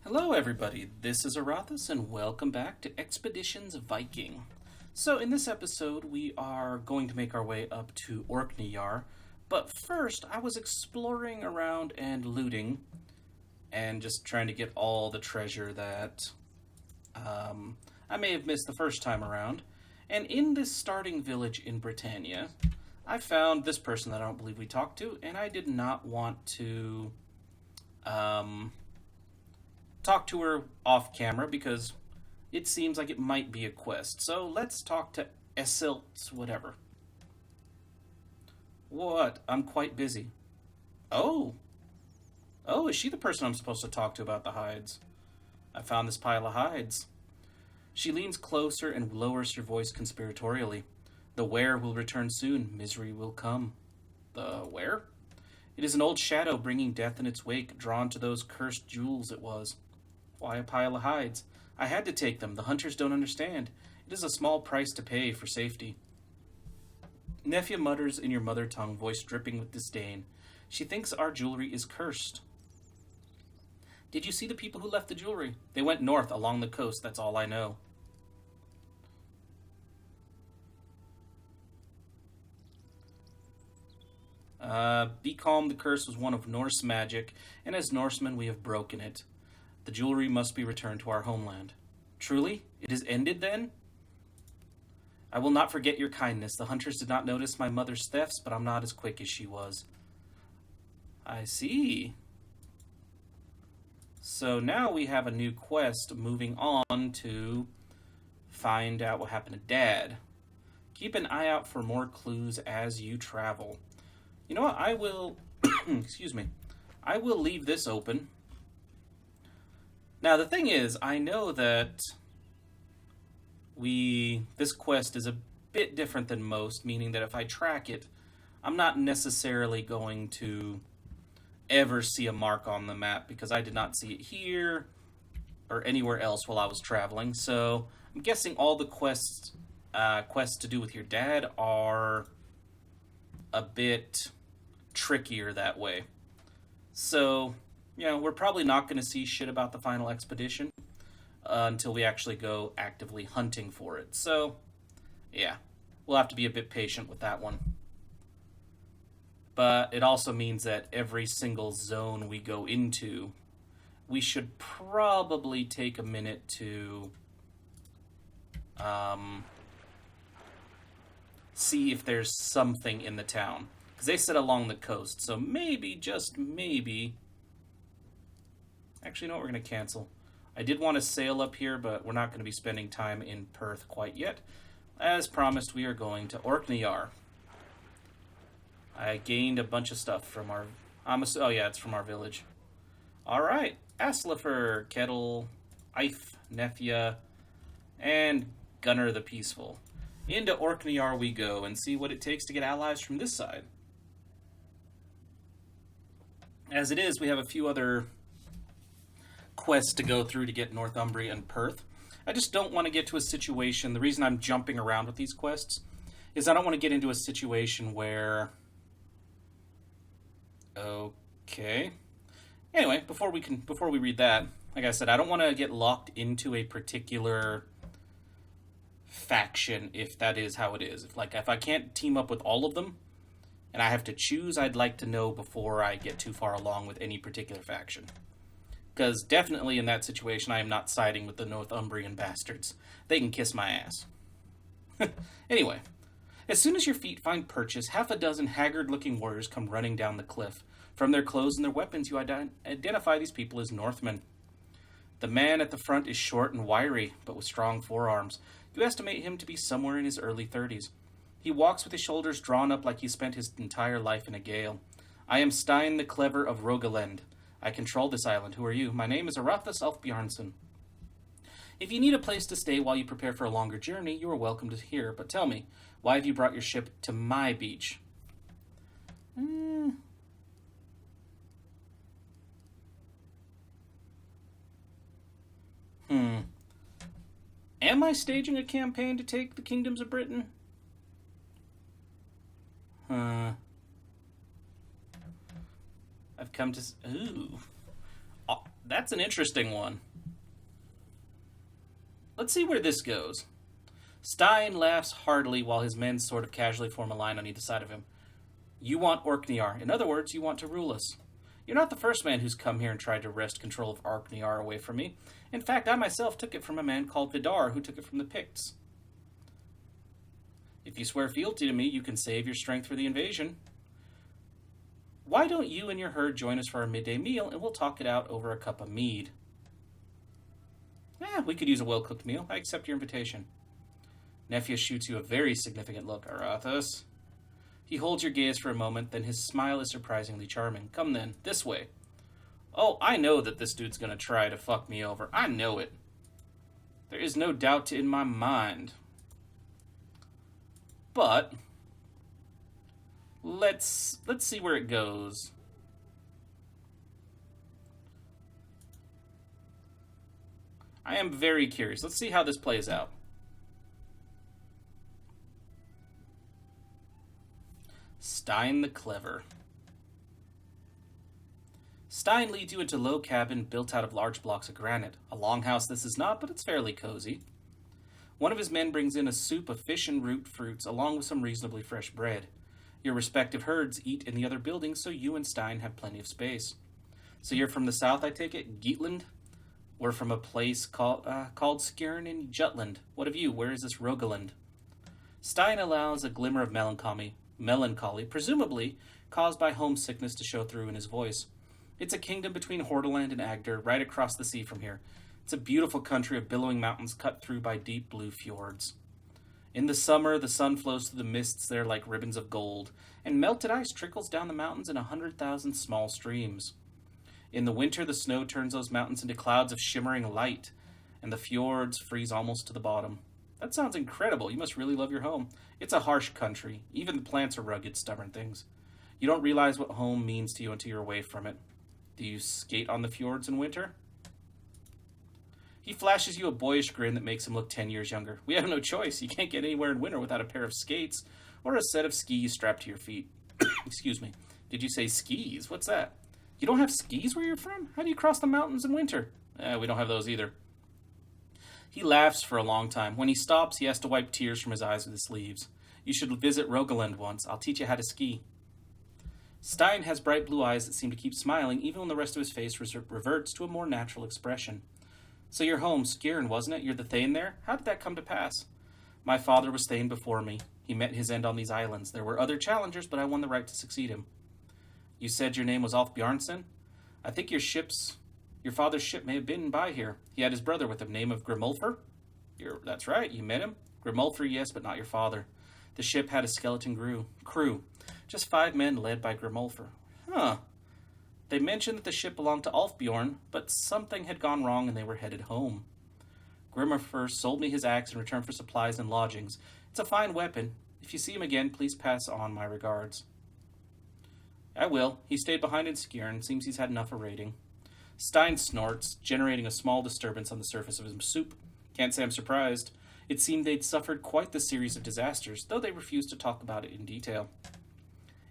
Hello everybody, this is Aurathas and welcome back to Expeditions Viking. So in this episode we are going to make our way up to Orkneyjar, but first I was exploring around and looting and just trying to get all the treasure that I may have missed the first time around. And in this starting village in Brittania, I found this person that I don't believe we talked to, and I did not want to talk to her off camera because it seems like it might be a quest. So let's talk to Essilts, whatever. What? I'm quite busy. Oh. Oh, is she the person I'm supposed to talk to about the hides? I found this pile of hides. She leans closer and lowers her voice conspiratorially. The wear will return soon. Misery will come. The where? It is an old shadow bringing death in its wake, drawn to those cursed jewels it was. Why a pile of hides? I had to take them. The hunters don't understand. It is a small price to pay for safety. Nefia mutters in your mother tongue, voice dripping with disdain. She thinks our jewelry is cursed. Did you see the people who left the jewelry? They went north along the coast, that's all I know. Be calm, the curse was one of Norse magic, and as Norsemen we have broken it. The jewelry must be returned to our homeland. Truly? It is ended then? I will not forget your kindness. The hunters did not notice my mother's thefts, but I'm not as quick as she was. I see. So now we have a new quest moving on to find out what happened to Dad. Keep an eye out for more clues as you travel. You know what? I will... excuse me. I will leave this open. Now, the thing is, I know that this quest is a bit different than most, meaning that if I track it, I'm not necessarily going to ever see a mark on the map because I did not see it here or anywhere else while I was traveling. So I'm guessing all the quests to do with your dad are a bit trickier that way. So... we're probably not going to see shit about the final expedition until we actually go actively hunting for it. So, yeah, we'll have to be a bit patient with that one. But it also means that every single zone we go into, we should probably take a minute to see if there's something in the town. Because they sit along the coast, so maybe, just maybe... Actually, no, we're going to cancel. I did want to sail up here, but we're not going to be spending time in Perth quite yet. As promised, we are going to Orkneyjar. I gained a bunch of stuff from our... oh, yeah, it's from our village. Alright. Aslifer, Kettle, Eif, Nefia, and Gunnar the Peaceful. Into Orkneyjar we go and see what it takes to get allies from this side. As it is, we have a few other... quests to go through to get Northumbria and Perth. I just don't want to get to a situation... The reason I'm jumping around with these quests is I don't want to get into a situation where... Okay. Anyway, before we read that, like I said, I don't want to get locked into a particular faction if that is how it is. If I can't team up with all of them and I have to choose, I'd like to know before I get too far along with any particular faction. Because definitely in that situation, I am not siding with the Northumbrian bastards. They can kiss my ass. Anyway, as soon as your feet find purchase, half a dozen haggard-looking warriors come running down the cliff. From their clothes and their weapons, you identify these people as Northmen. The man at the front is short and wiry, but with strong forearms. You estimate him to be somewhere in his early 30s. He walks with his shoulders drawn up like he spent his entire life in a gale. I am Stein the Clever of Rogaland. I control this island. Who are you? My name is Aurathas Ulfbjarnsson. If you need a place to stay while you prepare for a longer journey, you are welcome to here. But tell me, why have you brought your ship to my beach? Am I staging a campaign to take the kingdoms of Britain? I've come to... Ooh. That's an interesting one. Let's see where this goes. Stein laughs heartily while his men sort of casually form a line on either side of him. You want Orkneyjar. In other words, you want to rule us. You're not the first man who's come here and tried to wrest control of Orkneyjar away from me. In fact, I myself took it from a man called Vidar, who took it from the Picts. If you swear fealty to me, you can save your strength for the invasion. Why don't you and your herd join us for our midday meal, and we'll talk it out over a cup of mead? We could use a well-cooked meal. I accept your invitation. Nepheus shoots you a very significant look, Aurathas. He holds your gaze for a moment, then his smile is surprisingly charming. Come then, this way. Oh, I know that this dude's gonna try to fuck me over. I know it. There is no doubt in my mind. But let's see where it goes. I am very curious. Let's see how this plays out. Stein the Clever. Stein leads you into a low cabin built out of large blocks of granite. A longhouse this is not, but it's fairly cozy. One of his men brings in a soup of fish and root fruits, along with some reasonably fresh bread. Your respective herds eat in the other buildings, so you and Stein have plenty of space. So you're from the south, I take it? Geatland? We're from a place called Skjern in Jutland. What of you? Where is this Rogaland? Stein allows a glimmer of melancholy, presumably caused by homesickness, to show through in his voice. It's a kingdom between Hordaland and Agder, right across the sea from here. It's a beautiful country of billowing mountains cut through by deep blue fjords. In the summer, the sun flows through the mists there like ribbons of gold, and melted ice trickles down the mountains in 100,000 small streams. In the winter, the snow turns those mountains into clouds of shimmering light, and the fjords freeze almost to the bottom. That sounds incredible. You must really love your home. It's a harsh country. Even the plants are rugged, stubborn things. You don't realize what home means to you until you're away from it. Do you skate on the fjords in winter? He flashes you a boyish grin that makes him look 10 years younger. We have no choice. You can't get anywhere in winter without a pair of skates or a set of skis strapped to your feet. Excuse me. Did you say skis? What's that? You don't have skis where you're from? How do you cross the mountains in winter? We don't have those either. He laughs for a long time. When he stops, he has to wipe tears from his eyes with his sleeves. You should visit Rogaland once. I'll teach you how to ski. Stein has bright blue eyes that seem to keep smiling, even when the rest of his face reverts to a more natural expression. So you're home, Skjern, wasn't it? You're the Thane there? How did that come to pass? My father was Thane before me. He met his end on these islands. There were other challengers, but I won the right to succeed him. You said your name was Ulf Bjarnson? I think your father's ship may have been by here. He had his brother with him, name of Grimulfur? That's right, you met him? Grimulfur, yes, but not your father. The ship had a skeleton crew. Just 5 men led by Grimulfur. Huh. They mentioned that the ship belonged to Ulfbjorn, but something had gone wrong and they were headed home. Grimulfur sold me his axe in return for supplies and lodgings. It's a fine weapon. If you see him again, please pass on my regards. I will. He stayed behind in Skjern. Seems he's had enough of raiding. Stein snorts, generating a small disturbance on the surface of his soup. Can't say I'm surprised. It seemed they'd suffered quite the series of disasters, though they refused to talk about it in detail.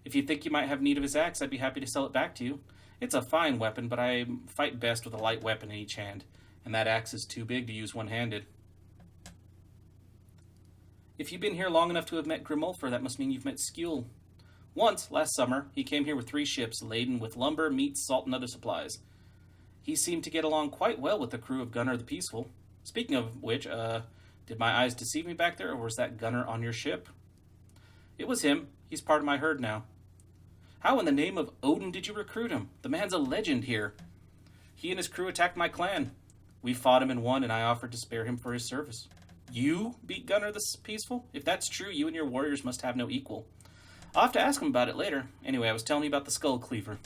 If you think you might have need of his axe, I'd be happy to sell it back to you. It's a fine weapon, but I fight best with a light weapon in each hand, and that axe is too big to use one-handed. If you've been here long enough to have met Grimulfur, that must mean you've met Skjul. Once, last summer, he came here with 3 ships laden with lumber, meat, salt, and other supplies. He seemed to get along quite well with the crew of Gunnar the Peaceful. Speaking of which, did my eyes deceive me back there, or was that Gunnar on your ship? It was him. He's part of my herd now. How in the name of Odin did you recruit him? The man's a legend here. He and his crew attacked my clan. We fought him and won, and I offered to spare him for his service. You beat Gunnar the Peaceful? If that's true, you and your warriors must have no equal. I'll have to ask him about it later. Anyway, I was telling you about the Skull Cleaver.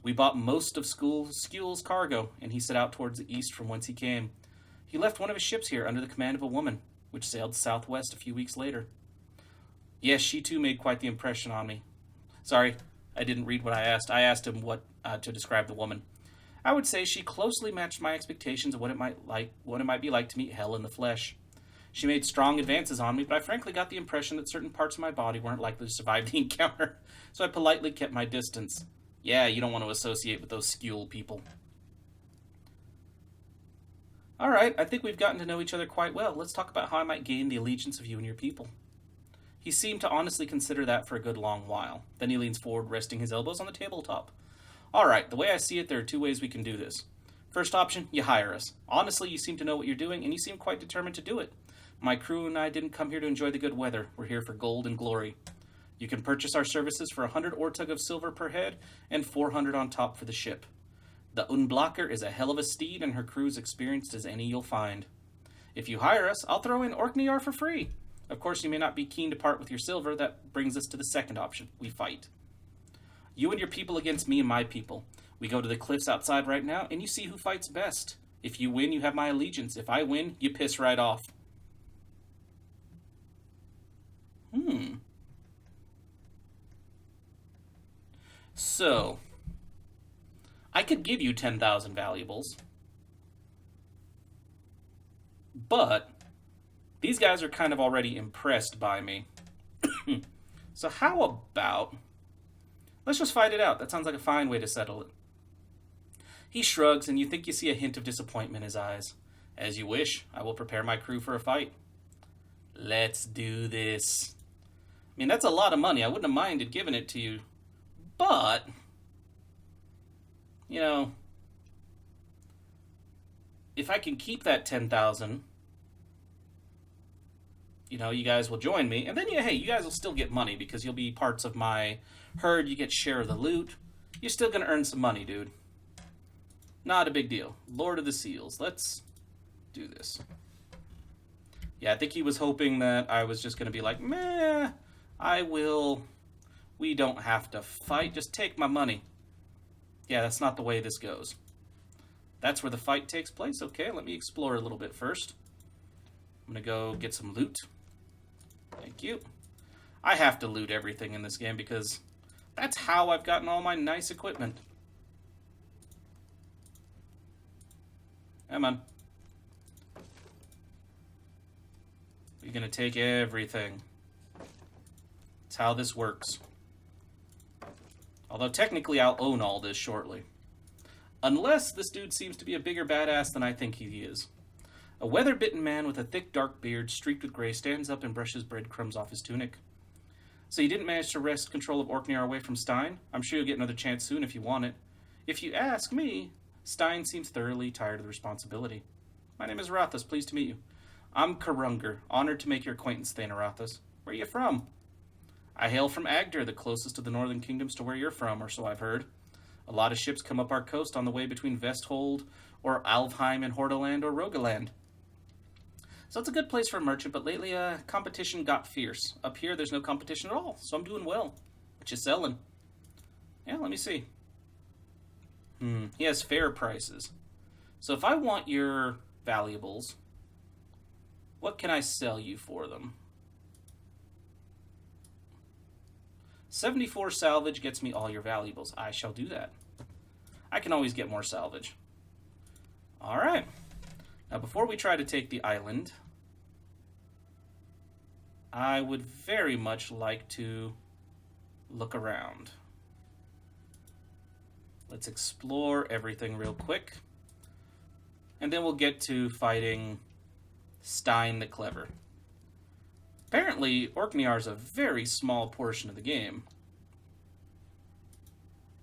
We bought most of Skjul's cargo, and he set out towards the east from whence he came. He left one of his ships here under the command of a woman, which sailed southwest a few weeks later. Yes, she too made quite the impression on me. Sorry, I didn't read what I asked. I asked him what to describe the woman. I would say she closely matched my expectations of what it might be like to meet hell in the flesh. She made strong advances on me, but I frankly got the impression that certain parts of my body weren't likely to survive the encounter, so I politely kept my distance. Yeah, you don't want to associate with those Skjul people. All right, I think we've gotten to know each other quite well. Let's talk about how I might gain the allegiance of you and your people. He seemed to honestly consider that for a good long while. Then he leans forward, resting his elbows on the tabletop. All right, the way I see it, there are two ways we can do this. First option, you hire us. Honestly, you seem to know what you're doing, and you seem quite determined to do it. My crew and I didn't come here to enjoy the good weather. We're here for gold and glory. You can purchase our services for 100 ortug of silver per head, and 400 on top for the ship. The Unblocker is a hell of a steed, and her crew's experienced as any you'll find. If you hire us, I'll throw in Orkneyjar for free. Of course, you may not be keen to part with your silver. That brings us to the second option. We fight. You and your people against me and my people. We go to the cliffs outside right now, and you see who fights best. If you win, you have my allegiance. If I win, you piss right off. So, I could give you 10,000 valuables, but these guys are kind of already impressed by me. So how about, let's just fight it out. That sounds like a fine way to settle it. He shrugs, and you think you see a hint of disappointment in his eyes. As you wish, I will prepare my crew for a fight. Let's do this. I mean, that's a lot of money. I wouldn't have minded giving it to you. But, you know, if I can keep that 10,000, you know, you guys will join me. And then, yeah, hey, you guys will still get money because you'll be parts of my herd. You get share of the loot. You're still going to earn some money, dude. Not a big deal. Lord of the Seals. Let's do this. Yeah, I think he was hoping that I was just going to be like, meh, I will. We don't have to fight. Just take my money. Yeah, that's not the way this goes. That's where the fight takes place. Okay, let me explore a little bit first. I'm going to go get some loot. Thank you. I have to loot everything in this game because that's how I've gotten all my nice equipment. Come on. You're going to take everything. That's how this works. Although technically I'll own all this shortly. Unless this dude seems to be a bigger badass than I think he is. A weather-bitten man with a thick dark beard streaked with gray stands up and brushes breadcrumbs off his tunic. So you didn't manage to wrest control of Orkneyjar away from Stein? I'm sure you'll get another chance soon if you want it. If you ask me, Stein seems thoroughly tired of the responsibility. My name is Aurathas, pleased to meet you. I'm Karungar, honored to make your acquaintance, Thane Aurathas. Where are you from? I hail from Agder, the closest of the northern kingdoms to where you're from, or so I've heard. A lot of ships come up our coast on the way between Vesthold, or Alfheim and Hordaland, or Rogaland. So it's a good place for a merchant, but lately competition got fierce. Up here, there's no competition at all, so I'm doing well. What you selling? Yeah, let me see. He has fair prices. So if I want your valuables, what can I sell you for them? 74 salvage gets me all your valuables. I shall do that. I can always get more salvage. Alright. Now before we try to take the island, I would very much like to look around. Let's explore everything real quick. And then we'll get to fighting Stein the Clever. Apparently, Orkneyjar is a very small portion of the game.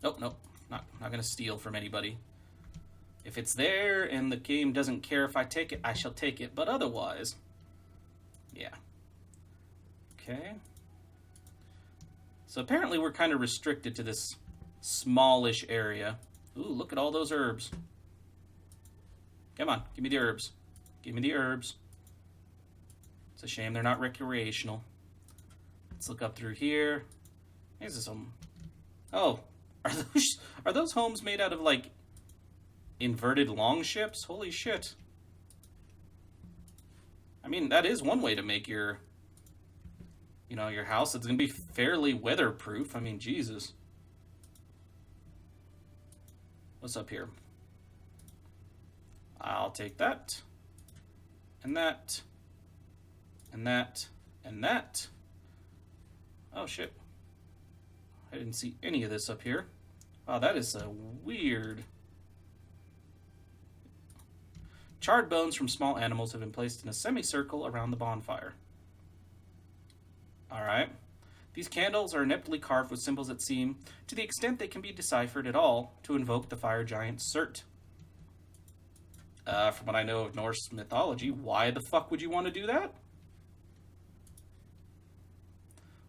Nope, not going to steal from anybody. If it's there and the game doesn't care if I take it, I shall take it. But otherwise, yeah. Okay. So apparently we're kind of restricted to this smallish area. Ooh, look at all those herbs. Come on, give me the herbs. Give me the herbs. It's a shame they're not recreational. Let's look up through here. Is this some? Oh, are those homes made out of like inverted longships? Holy shit! I mean, that is one way to make your, you know, your house. It's gonna be fairly weatherproof. I mean, Jesus. What's up here? I'll take that, and that. And that, and that. Oh, shit. I didn't see any of this up here. Wow, that is a weird... Charred bones from small animals have been placed in a semicircle around the bonfire. Alright. These candles are ineptly carved with symbols that seem, to the extent they can be deciphered at all, to invoke the fire giant Surt. From what I know of Norse mythology, why the fuck would you want to do that?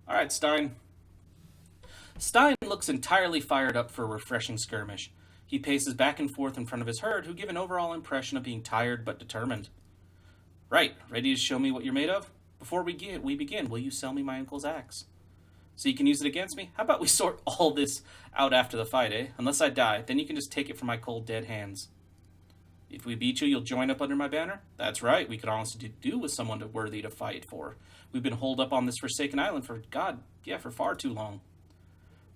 Alright, Stein. Stein looks entirely fired up for a refreshing skirmish. He paces back and forth in front of his herd, who give an overall impression of being tired but determined. Right, ready to show me what you're made of? Before we begin, will you sell me my uncle's axe? So you can use it against me? How about we sort all this out after the fight, eh? Unless I die, then you can just take it from my cold, dead hands. If we beat you, you'll join up under my banner? That's right, we could honestly do with someone worthy to fight for. We've been holed up on this forsaken island for far too long.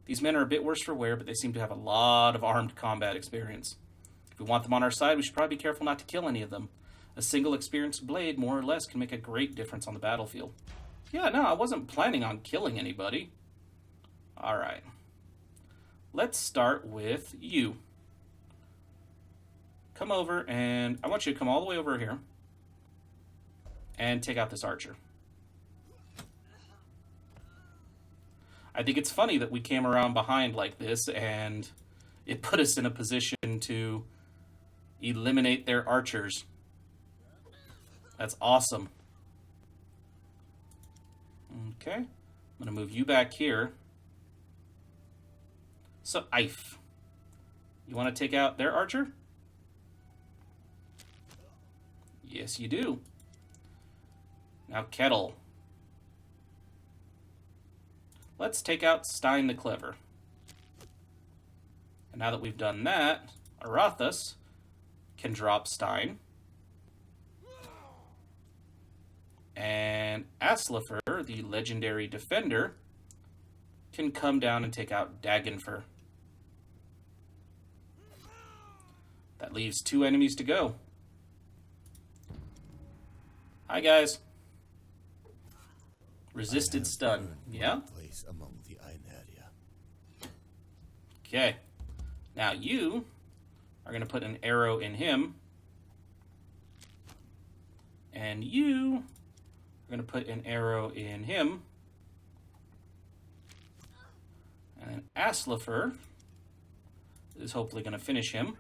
These men are a bit worse for wear, but they seem to have a lot of armed combat experience. If we want them on our side, we should probably be careful not to kill any of them. A single experienced blade, more or less, can make a great difference on the battlefield. Yeah, no, I wasn't planning on killing anybody. Alright. Let's start with you. Come over, and I want you to come all the way over here and take out this archer. I think it's funny that we came around behind like this, and it put us in a position to eliminate their archers. That's awesome. Okay, I'm going to move you back here. So, Eif, you want to take out their archer? Yes, you do. Now, Kettle. Let's take out Stein the Clever. And now that we've done that, Aurathas can drop Stein. And Aslafer, the legendary defender, can come down and take out Dagenfer. That leaves 2 enemies to go. Hi, guys. Resisted stun. Yeah? Place among the Ainaria. Okay. Now you are going to put an arrow in him. And you are going to put an arrow in him. And Aslafer is hopefully going to finish him.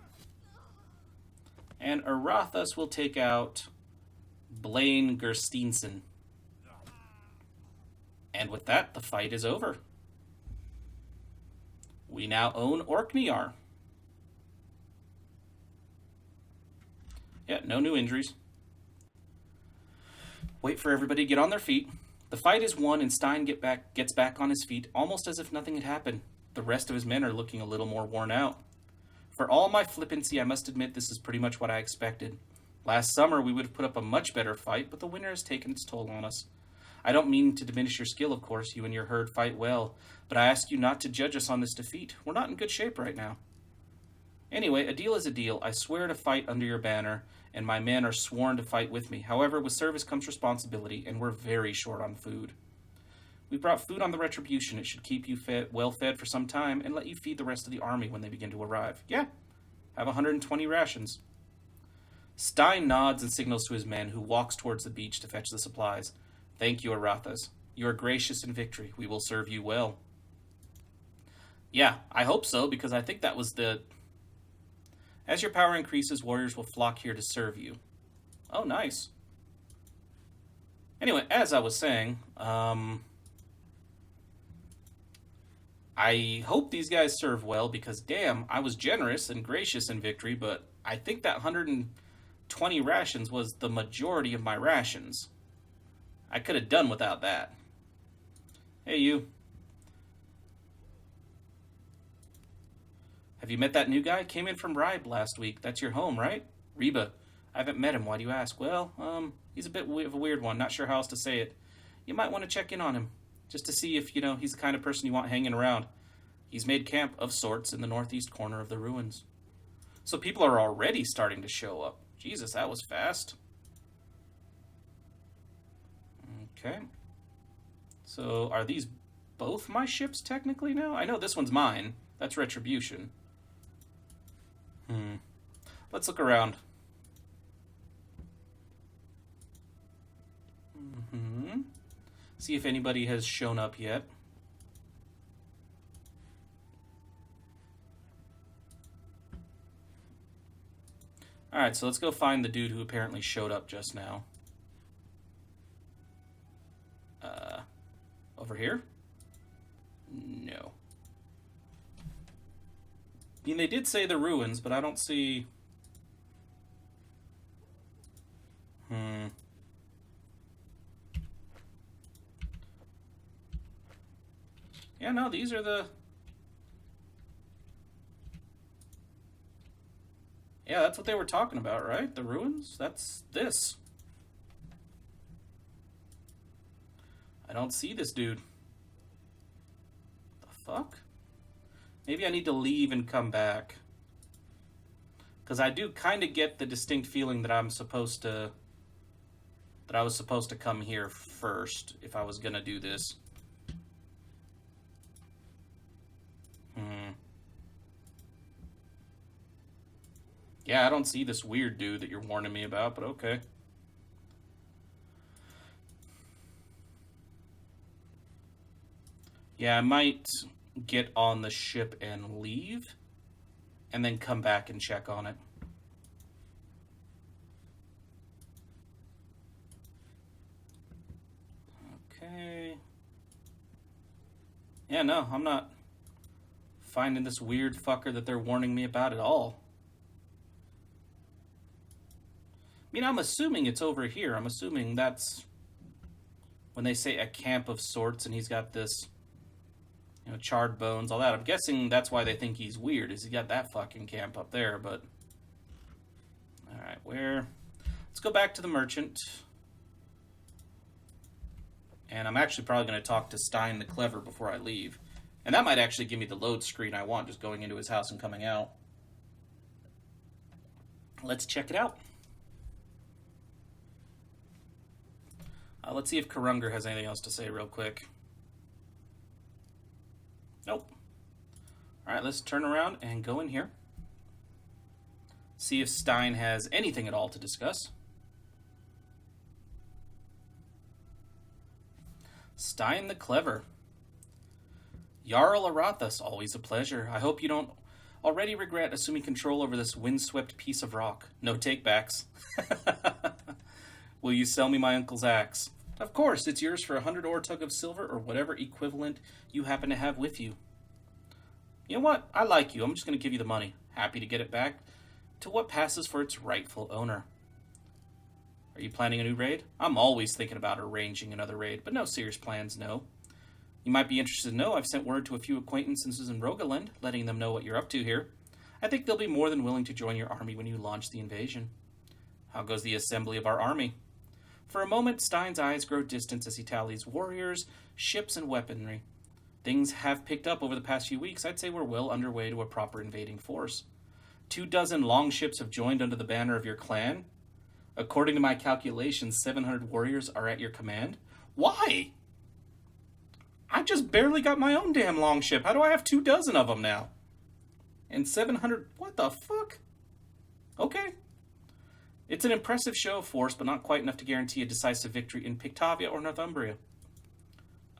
And Aurathas will take out Blaine Gersteinsen. And with that, the fight is over. We now own Orkneyjar. Yeah, no new injuries. Wait for everybody to get on their feet. The fight is won and Stein gets back on his feet almost as if nothing had happened. The rest of his men are looking a little more worn out. For all my flippancy, I must admit this is pretty much what I expected. Last summer, we would have put up a much better fight, but the winter has taken its toll on us. I don't mean to diminish your skill, of course. You and your herd fight well, but I ask you not to judge us on this defeat. We're not in good shape right now. Anyway, a deal is a deal. I swear to fight under your banner, and my men are sworn to fight with me. However, with service comes responsibility, and we're very short on food. We brought food on the Retribution. It should keep you well fed for some time and let you feed the rest of the army when they begin to arrive. Yeah, have 120 rations. Stein nods and signals to his men, who walks towards the beach to fetch the supplies. Thank you, Aurathas. You are gracious in victory. We will serve you well. Yeah, I hope so, because I think that was the... As your power increases, warriors will flock here to serve you. Oh, nice. Anyway, as I was saying, I hope these guys serve well, because damn, I was generous and gracious in victory, but I think that 120 rations was the majority of my rations. I could have done without that. Hey, you. Have you met that new guy? Came in from Ribe last week. That's your home, right? Reba. I haven't met him. Why do you ask? Well, he's a bit of a weird one. Not sure how else to say it. You might want to check in on him, just to see if, he's the kind of person you want hanging around. He's made camp of sorts in the northeast corner of the ruins. So people are already starting to show up. Jesus, that was fast. Okay. So are these both my ships technically now? I know this one's mine. That's Retribution. Let's look around. See if anybody has shown up yet. Alright, so let's go find the dude who apparently showed up just now. Over here? No. I mean, they did say the ruins, but I don't see... Yeah, no, these are the... Yeah, that's what they were talking about, right? The ruins? That's this. I don't see this dude. The fuck? Maybe I need to leave and come back. Because I do kind of get the distinct feeling that I'm supposed to... that I was supposed to come here first if I was going to do this. Yeah, I don't see this weird dude that you're warning me about, but okay. Yeah, I might get on the ship and leave, and then come back and check on it. Okay. Yeah, no, I'm not finding this weird fucker that they're warning me about at all. I mean, I'm assuming it's over here. I'm assuming that's when they say a camp of sorts and he's got this, you know, charred bones, all that. I'm guessing that's why they think he's weird, is he got that fucking camp up there, but... Alright, where... Let's go back to the merchant. And I'm actually probably going to talk to Stein the Clever before I leave. And that might actually give me the load screen I want, just going into his house and coming out. Let's check it out. Let's see if Karungar has anything else to say real quick. Nope. Alright, let's turn around and go in here. See if Stein has anything at all to discuss. Stein the Clever. Jarl Aurathas, always a pleasure. I hope you don't already regret assuming control over this windswept piece of rock. No takebacks. Will you sell me my uncle's axe? Of course, it's yours for 100 ortug of silver or whatever equivalent you happen to have with you. You know what? I like you. I'm just going to give you the money. Happy to get it back to what passes for its rightful owner. Are you planning a new raid? I'm always thinking about arranging another raid, but no serious plans, no. You might be interested to know I've sent word to a few acquaintances in Rogaland, letting them know what you're up to here. I think they'll be more than willing to join your army when you launch the invasion. How goes the assembly of our army? For a moment, Stein's eyes grow distant as he tallies warriors, ships, and weaponry. Things have picked up over the past few weeks. I'd say we're well underway to a proper invading force. 24 longships have joined under the banner of your clan. According to my calculations, 700 warriors are at your command. Why? I just barely got my own damn longship. How do I have 24 of them now? And 700... What the fuck? Okay. It's an impressive show of force, but not quite enough to guarantee a decisive victory in Pictavia or Northumbria.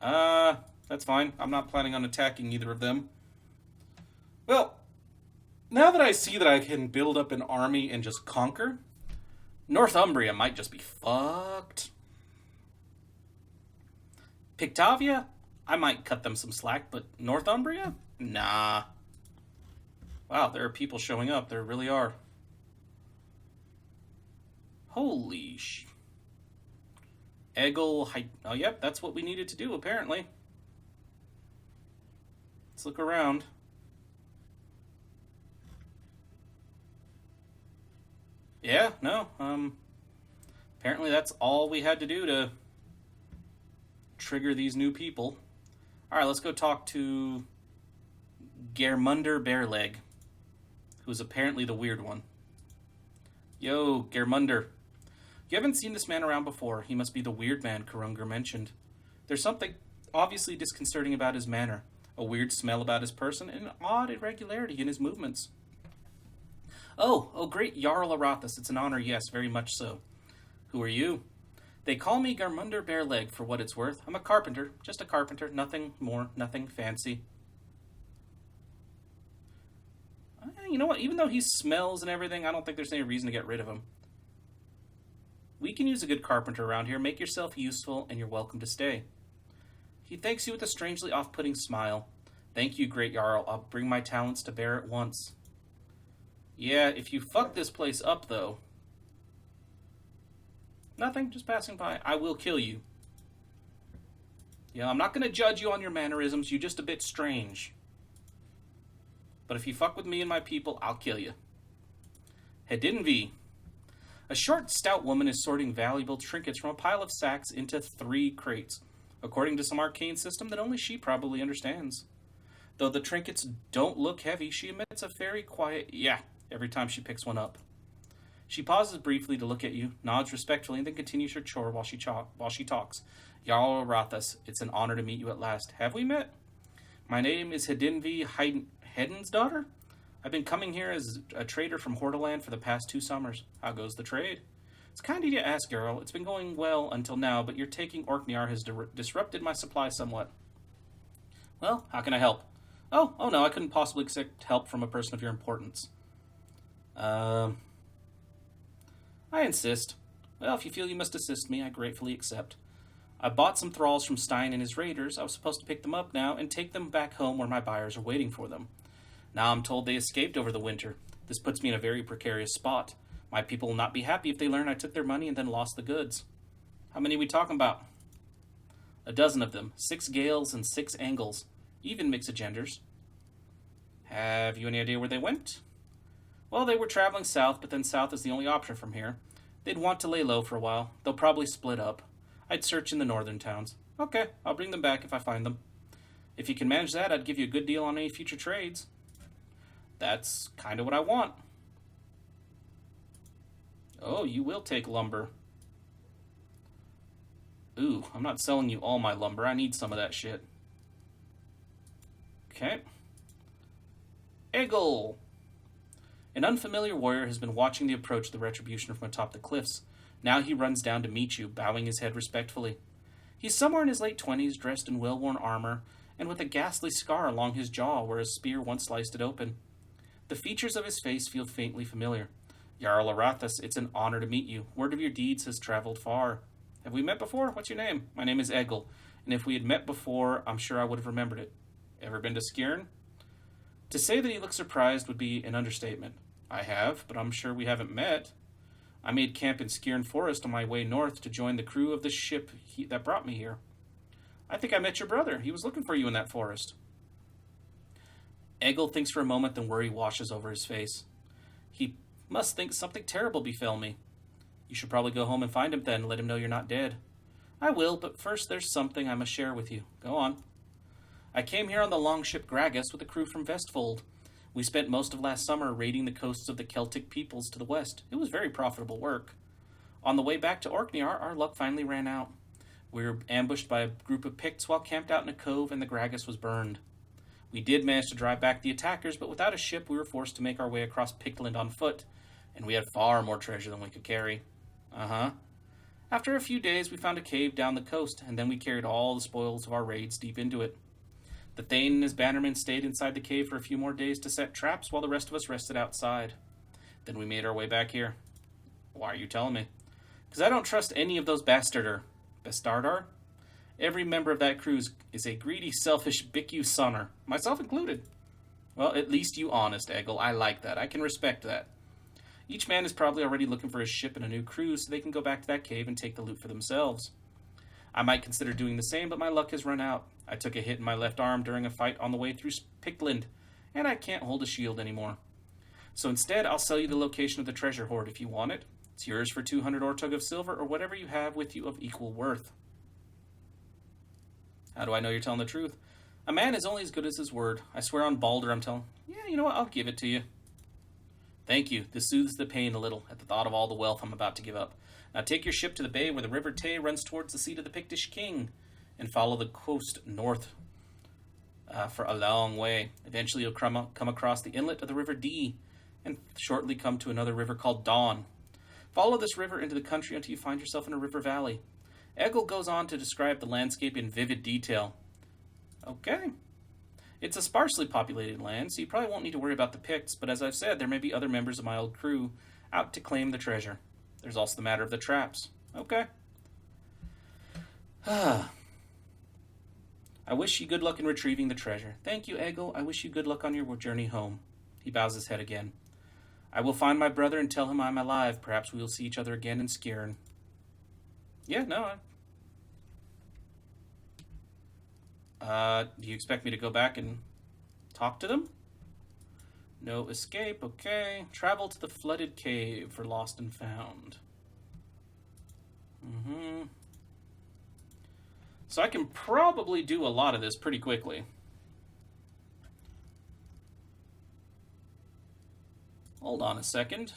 That's fine. I'm not planning on attacking either of them. Well, now that I see that I can build up an army and just conquer, Northumbria might just be fucked. Pictavia, I might cut them some slack, but Northumbria? Nah. Wow, there are people showing up. There really are. Holy sh... Eggle... Oh, yep, that's what we needed to do, apparently. Let's look around. Yeah, no, apparently that's all we had to do to trigger these new people. Alright, let's go talk to Geirmundr Bareleg, who's apparently the weird one. Yo, Geirmundr. You haven't seen this man around before. He must be the weird man Karungar mentioned. There's something obviously disconcerting about his manner, a weird smell about his person, and an odd irregularity in his movements. Oh, great Jarl Aurathas. It's an honor, yes, very much so. Who are you? They call me Garmunder Bareleg for what it's worth. I'm a carpenter, just a carpenter, nothing more, nothing fancy. You know what? Even though he smells and everything, I don't think there's any reason to get rid of him. We can use a good carpenter around here. Make yourself useful, and you're welcome to stay. He thanks you with a strangely off-putting smile. Thank you, Great Jarl. I'll bring my talents to bear at once. Yeah, if you fuck this place up, though... Nothing, just passing by. I will kill you. Yeah, I'm not going to judge you on your mannerisms. You're just a bit strange. But if you fuck with me and my people, I'll kill you. Hedinvi. A short, stout woman is sorting valuable trinkets from a pile of sacks into 3 crates, according to some arcane system that only she probably understands. Though the trinkets don't look heavy, she emits a very quiet yeah every time she picks one up. She pauses briefly to look at you, nods respectfully, and then continues her chore while she talks. Jarl Aurathas, it's an honor to meet you at last. Have we met? My name is Hedinvi Hedden's daughter? I've been coming here as a trader from Hordaland for the past 2 summers. How goes the trade? It's kind of you to ask, Jarl. It's been going well until now, but your taking Orkneyjar has disrupted my supply somewhat. Well, how can I help? Oh no, I couldn't possibly accept help from a person of your importance. I insist. Well, if you feel you must assist me, I gratefully accept. I bought some thralls from Stein and his raiders. I was supposed to pick them up now and take them back home where my buyers are waiting for them. Now I'm told they escaped over the winter. This puts me in a very precarious spot. My people will not be happy if they learn I took their money and then lost the goods. How many are we talking about? 12 of them. 6 Gales and 6 Angles. Even mix of genders. Have you any idea where they went? Well, they were traveling south, but then south is the only option from here. They'd want to lay low for a while. They'll probably split up. I'd search in the northern towns. Okay, I'll bring them back if I find them. If you can manage that, I'd give you a good deal on any future trades. That's kind of what I want. Oh, you will take lumber. Ooh, I'm not selling you all my lumber. I need some of that shit. Okay. Eggle! An unfamiliar warrior has been watching the approach of the retribution from atop the cliffs. Now he runs down to meet you, bowing his head respectfully. He's somewhere in his late 20s, dressed in well-worn armor, and with a ghastly scar along his jaw where a spear once sliced it open. The features of his face feel faintly familiar. Jarl Aurathas, it's an honor to meet you. Word of your deeds has traveled far. Have we met before? What's your name? My name is Eggle, and if we had met before, I'm sure I would have remembered it. Ever been to Skjern? To say that he looks surprised would be an understatement. I have, but I'm sure we haven't met. I made camp in Skjern Forest on my way north to join the crew of the ship that brought me here. I think I met your brother. He was looking for you in that forest. Eggle thinks for a moment, then worry washes over his face. He must think something terrible befell me. You should probably go home and find him then, let him know you're not dead. I will, but first there's something I must share with you. Go on. I came here on the longship Gragas with a crew from Vestfold. We spent most of last summer raiding the coasts of the Celtic peoples to the west. It was very profitable work. On the way back to Orkneyjar, our luck finally ran out. We were ambushed by a group of Picts while camped out in a cove, and the Gragas was burned. We did manage to drive back the attackers, but without a ship we were forced to make our way across Pictland on foot, and we had far more treasure than we could carry. After a few days we found a cave down the coast, and then we carried all the spoils of our raids deep into it. The Thane and his bannermen stayed inside the cave for a few more days to set traps while the rest of us rested outside. Then we made our way back here. Why are you telling me? Because I don't trust any of those Bastardar? Every member of that crew is a greedy, selfish Bicu sonner, myself included. Well, at least you honest, Eggle. I like that. I can respect that. Each man is probably already looking for a ship and a new crew so they can go back to that cave and take the loot for themselves. I might consider doing the same, but my luck has run out. I took a hit in my left arm during a fight on the way through Pictland, and I can't hold a shield anymore. So instead, I'll sell you the location of the treasure hoard if you want it. It's yours for 200 Ortug of silver or whatever you have with you of equal worth. How do I know you're telling the truth? A man is only as good as his word. I swear on Balder I'm telling... Yeah, you know what? I'll give it to you. Thank you. This soothes the pain a little at the thought of all the wealth I'm about to give up. Now take your ship to the bay where the River Tay runs towards the seat of the Pictish king, and follow the coast north for a long way. Eventually you'll come across the inlet of the River Dee, and shortly come to another river called Dawn. Follow this river into the country until you find yourself in a river valley. Egil goes on to describe the landscape in vivid detail. Okay. It's a sparsely populated land, so you probably won't need to worry about the Picts, but as I've said, there may be other members of my old crew out to claim the treasure. There's also the matter of the traps. Okay. I wish you good luck in retrieving the treasure. Thank you, Egil. I wish you good luck on your journey home. He bows his head again. I will find my brother and tell him I'm alive. Perhaps we will see each other again in Skjern. Yeah, no. Do you expect me to go back and talk to them? No escape, okay. Travel to the flooded cave for lost and found. So I can probably do a lot of this pretty quickly. Hold on a second.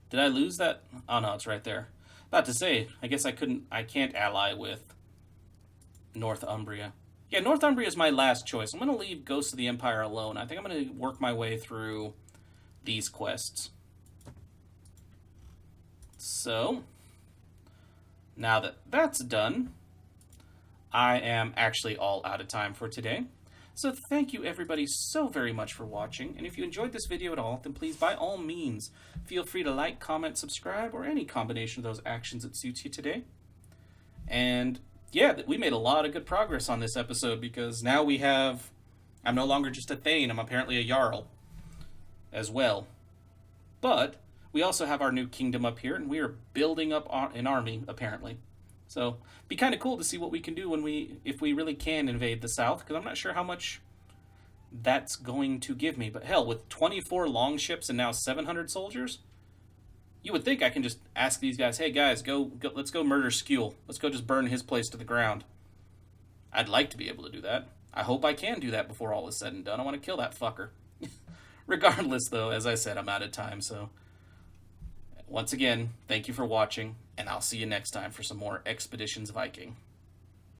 Did I lose that? Oh no, it's right there. About to say, I guess I can't ally with Northumbria. Yeah, Northumbria is my last choice. I'm going to leave Ghosts of the Empire alone. I think I'm going to work my way through these quests. So, now that that's done, I am actually all out of time for today. So thank you everybody so very much for watching, and if you enjoyed this video at all, then please by all means feel free to like, comment, subscribe, or any combination of those actions that suits you today. And yeah, we made a lot of good progress on this episode, because now I'm no longer just a Thane, I'm apparently a Jarl as well. But we also have our new kingdom up here, and we are building up an army, apparently. So, be kind of cool to see what we can do if we really can invade the south, because I'm not sure how much that's going to give me. But hell, with 24 longships and now 700 soldiers, you would think I can just ask these guys, hey guys, let's go murder Skule. Let's go just burn his place to the ground. I'd like to be able to do that. I hope I can do that before all is said and done. I want to kill that fucker. Regardless, though, as I said, I'm out of time, so once again, thank you for watching, and I'll see you next time for some more Expeditions Viking.